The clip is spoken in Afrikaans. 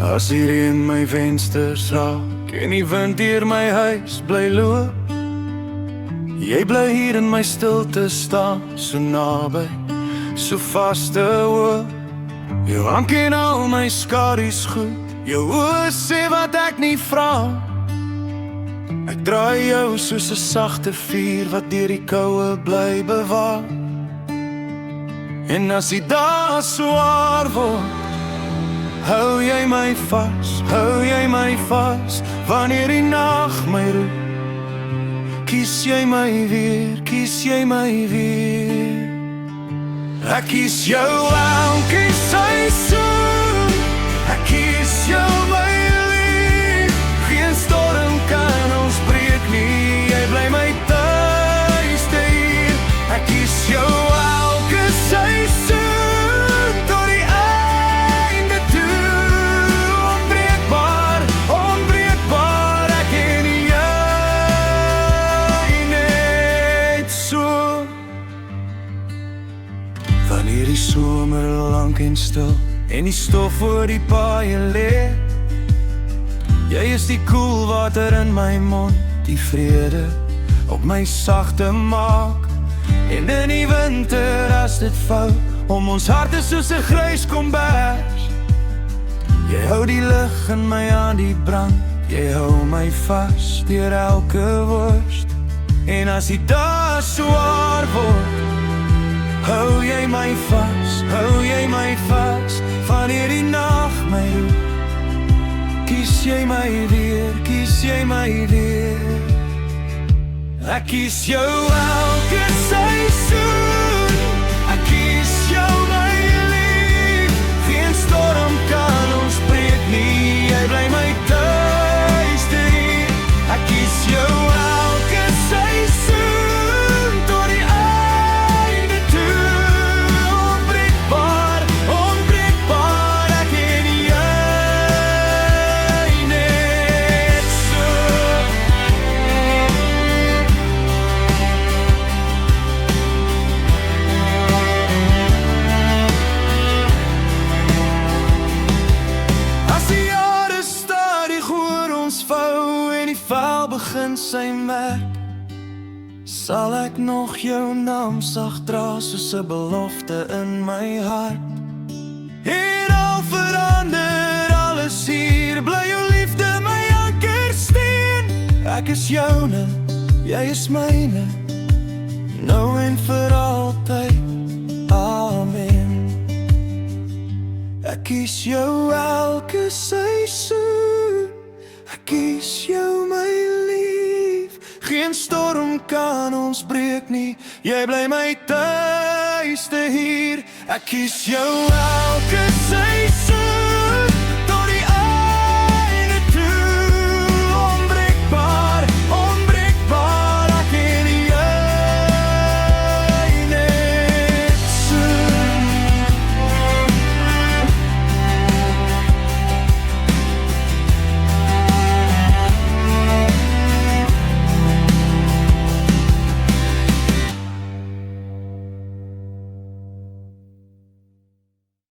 As die reën my vensters raak en die wind deur my huis bly loop, jy bly hier in my stilte staan, so naby, so vaste hoop. Jou hand ken al my skadu's goed, jou oë sê wat ek nie vra. Ek draai jou soos 'n sagte vuur wat deur die koue bly bewaar. En as die dae swaar word, hou jy my vas, wanneer die nag my roep. Kies jy my weer, kies jy my weer. Ek kies jou elke seisoen, ek kies jou my lief. Geen storm kan ons breek nie, jy bly my tuiste hier. Ek kies jou elke seisoen, tot die einde toe. Onbreekbaar, onbreekbaar, ek en jy net so. Wanneer die somer lank en stil en die stof oor die paaie lê, jy is die koel water in my mond, die vrede op my sagte maak. En in die winter as dit vou, om ons harte soos 'n grys kombers, jy hou die lig in my aan die brand, jy hou my vas deur elke worst. En as die dae swaar word, hou jy my vas, wanneer die nag my roep. Kies jy my weer, kies jy my weer. Ek kies jou elke seisoen, ek kies jou my lief. Geen storm kan ons breek nie, jy bly my tuiste hier. Ek kies jou elke seisoen, tot die einde toe. Onbreekbaar, onbreekbaar, ek en jy net so. As die jare stadig oor ons vou en die vel begin sy merk, sal ek nog jou naam sag dra soos 'n belofte in my hart. En al verander alles hier, bly jou liefde my ankersteen. Ek is joune, jy is myne, nou en vir altyd, amen. Ek kies jou elke seisoen, ek kies jou my lief. Geen storm kan ons breek nie, jy bly my tuiste hier. Ek kies jou elke